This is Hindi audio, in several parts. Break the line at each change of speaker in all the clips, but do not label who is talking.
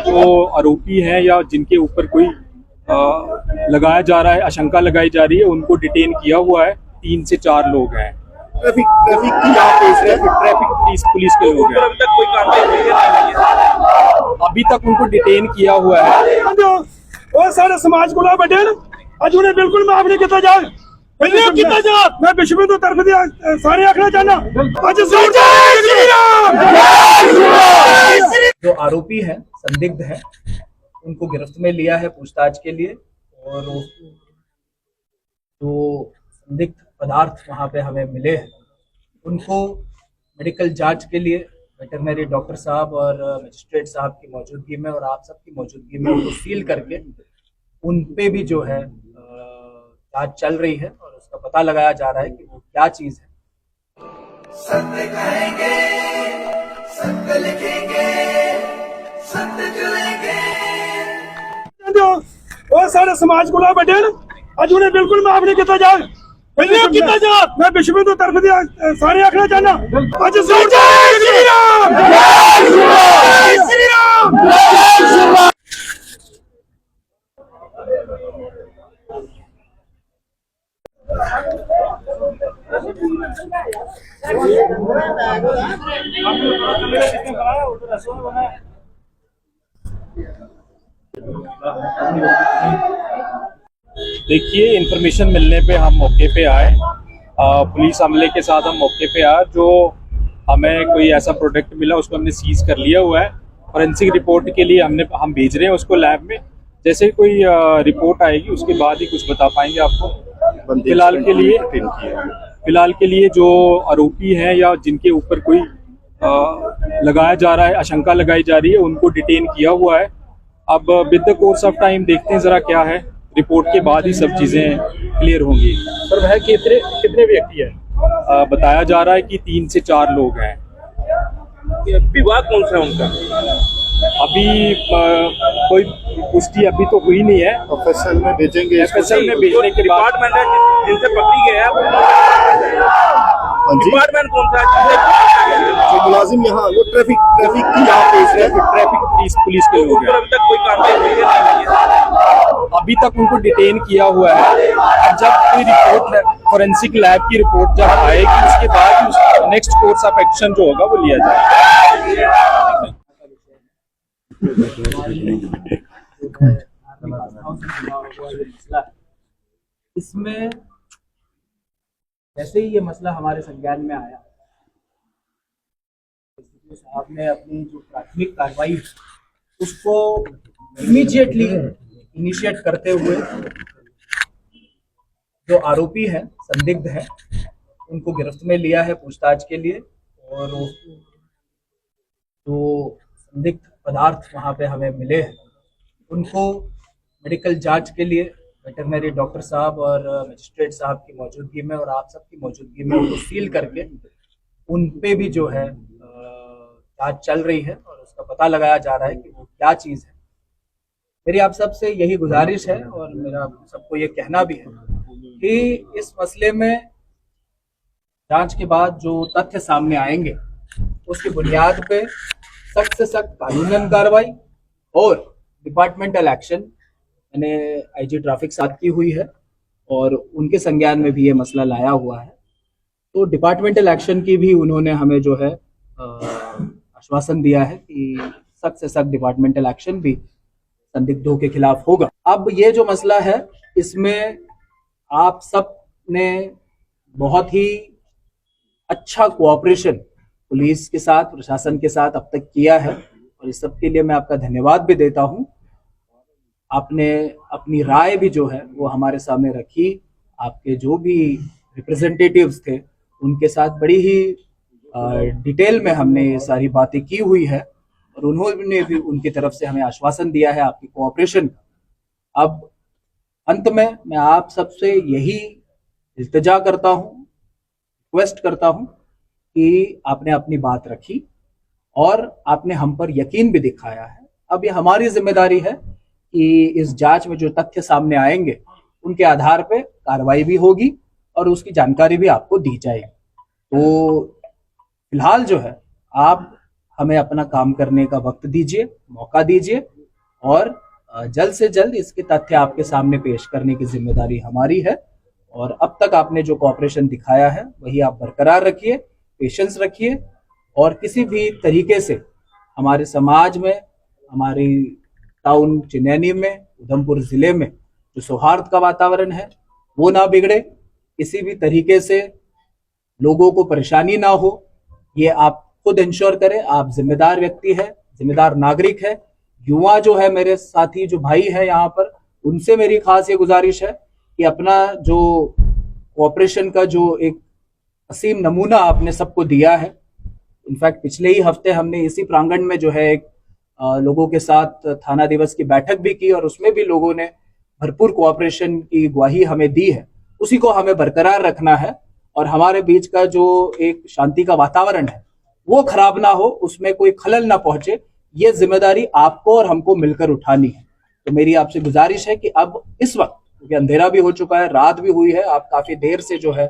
जो आरोपी हैं या जिनके ऊपर कोई लगाया जा रहा है, आशंका लगाई जा रही है, उनको डिटेन किया हुआ है। 3 से 4 लोग हैं।
ट्रैफिक
पुलिस के लोग हैं।
अभी तक कोई कार्रवाई हुई है?
अभी तक उनको डिटेन किया हुआ है।
और सारे समाज को बैठे अज उन्हें बिल्कुल माफ नहीं किया जाए। मैं विश्व तो तरफ दिया सारे आखना चाहना।
जो आरोपी हैं, संदिग्ध हैं, उनको गिरफ्त में लिया है पूछताछ के लिए। और जो संदिग्ध पदार्थ वहाँ पे हमें मिले हैं उनको मेडिकल जांच के लिए वेटरनरी डॉक्टर साहब और मजिस्ट्रेट साहब की मौजूदगी में और आप सबकी मौजूदगी में उनको सील करके उन पे भी जो है जांच चल रही है और उसका पता लगाया जा रहा है कि वो क्या चीज है।
सत्य कहेंगे, सत्य लिखेंगे, सत्य चलेंगे।
और सारे समाज को बैठे अज उन्हें बिल्कुल माफ नहीं किया जाए। मैं विश्व तो तरफ दिया सारे आखना चाहना।
देखिए, इंफॉर्मेशन मिलने पे हम मौके पे आए। पुलिस अमले के साथ हम मौके पे आए। जो हमें कोई ऐसा प्रोडक्ट मिला उसको हमने सीज कर लिया हुआ है। फॉरेंसिक रिपोर्ट के लिए हम भेज रहे हैं उसको लैब में। जैसे कोई रिपोर्ट आएगी उसके बाद ही कुछ बता पाएंगे आपको। फिलहाल के लिए जो आरोपी हैं या जिनके ऊपर कोई लगाया जा रहा है, आशंका लगाई जा रही है, उनको डिटेन किया हुआ है। अब with the course of time देखते हैं जरा क्या है। रिपोर्ट के बाद ही सब चीजें क्लियर होंगी।
पर वह कितने व्यक्ति है?
बताया जा रहा है कि 3 से 4 लोग हैं।
विभाग कौन सा है उनका?
अभी कोई पुष्टि अभी तो हुई नहीं है।
FSL में भेजेंगे।
FSL में भेजने के बाद
डिपार्टमेंट है जिनसे पकड़ी गया है, डिपार्टमेंट कौन सा है?
जो मुलाजिम यहाँ वो ट्रैफिक की यहाँ
पुलिस के लोग हैं।
अभी तक कोई कार्रवाई हुई है?
अभी तक उनको डिटेन किया हुआ है। जब कोई रिपोर्ट फॉरेंसिक लैब की रिपोर्ट जब आएगी उसके बाद नेक्स्ट कोर्स ऑफ एक्शन जो होगा वो लिया जाएगा।
इसमें जैसे ही ये मसला हमारे संज्ञान में आया, साहब ने अपनी जो प्राथमिक कार्रवाई उसको इमीडिएटली इनिशिएट करते हुए जो आरोपी हैं, संदिग्ध हैं, उनको गिरफ्त में लिया है पूछताछ के लिए। और जो संदिग्ध पदार्थ वहाँ पे हमें मिले हैं उनको मेडिकल जांच के लिए वेटरनरी डॉक्टर साहब और मजिस्ट्रेट साहब की मौजूदगी में और आप सबकी मौजूदगी में उनको सील करके उन पे भी जो है जांच चल रही है और उसका पता लगाया जा रहा है कि वो क्या चीज़ है। मेरी आप सबसे यही गुजारिश है और मेरा सबको ये कहना भी है कि इस मसले में जांच के बाद जो तथ्य सामने आएंगे उसकी बुनियाद पे सख्त से सख्त कानूनन कार्रवाई और डिपार्टमेंटल एक्शन मैंने IG ट्रैफिक साथ की हुई है और उनके संज्ञान में भी ये मसला लाया हुआ है। तो डिपार्टमेंटल एक्शन की भी उन्होंने हमें जो है आश्वासन दिया है कि सख्त से सख्त डिपार्टमेंटल एक्शन भी संदिग्धों के खिलाफ होगा। अब ये जो मसला है इसमें आप सब ने बहुत ही अच्छा कोऑपरेशन पुलिस के साथ, प्रशासन के साथ अब तक किया है और इस सब के लिए मैं आपका धन्यवाद भी देता हूं। आपने अपनी राय भी जो है वो हमारे सामने रखी। आपके जो भी रिप्रेजेंटेटिव्स थे उनके साथ बड़ी ही डिटेल में हमने ये सारी बातें की हुई है और उन्होंने भी उनकी तरफ से हमें आश्वासन दिया है आपकी कोऑपरेशन का। अब अंत में मैं आप सबसे यही इल्तिजा करता हूँ, रिक्वेस्ट करता हूँ कि आपने अपनी बात रखी और आपने हम पर यकीन भी दिखाया है। अब ये हमारी जिम्मेदारी है कि इस जांच में जो तथ्य सामने आएंगे उनके आधार पे कार्रवाई भी होगी और उसकी जानकारी भी आपको दी जाएगी। तो फिलहाल जो है आप हमें अपना काम करने का वक्त दीजिए, मौका दीजिए, और जल्द से जल्द इसके तथ्य आपके सामने पेश करने की जिम्मेदारी हमारी है। और अब तक आपने जो कोऑपरेशन दिखाया है वही आप बरकरार रखिए, पेशेंस रखिए, और किसी भी तरीके से हमारे समाज में, हमारी टाउन चिनैनी में, उधमपुर जिले में जो सौहार्द का वातावरण है वो ना बिगड़े, किसी भी तरीके से लोगों को परेशानी ना हो, ये आप खुद इंश्योर करें। आप जिम्मेदार व्यक्ति है, जिम्मेदार नागरिक है। युवा जो है, मेरे साथी जो भाई है यहाँ पर, उनसे मेरी खास ये गुजारिश है कि अपना जो कोऑपरेशन का जो एक असीम नमूना आपने सबको दिया है, इनफैक्ट पिछले ही हफ्ते हमने इसी प्रांगण में जो है एक लोगों के साथ थाना दिवस की बैठक भी की और उसमें भी लोगों ने भरपूर कोऑपरेशन की ग्वाही हमें दी है। उसी को हमें बरकरार रखना है और हमारे बीच का जो एक शांति का वातावरण है वो खराब ना हो, उसमें कोई खलल ना पहुंचे, ये जिम्मेदारी आपको और हमको मिलकर उठानी है। तो मेरी आपसे गुजारिश है कि अब इस वक्त, क्योंकि अंधेरा भी हो चुका है, रात भी हुई है, आप काफी देर से जो है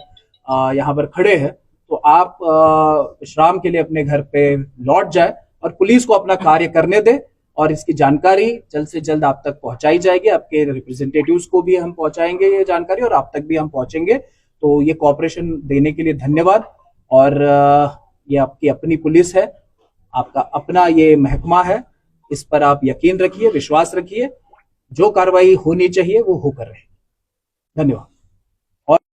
यहाँ पर खड़े हैं, तो आप विश्राम के लिए अपने घर पे लौट जाए और पुलिस को अपना कार्य करने दे, और इसकी जानकारी जल्द से जल्द आप तक पहुंचाई जाएगी। आपके रिप्रेजेंटेटिव्स को भी हम पहुंचाएंगे ये जानकारी, और आप तक भी हम पहुंचेंगे। तो ये कोऑपरेशन देने के लिए धन्यवाद। और ये आपकी अपनी पुलिस है, आपका अपना ये महकमा है, इस पर आप यकीन रखिए, विश्वास रखिए, जो कार्रवाई होनी चाहिए वो होकर रहे। धन्यवाद।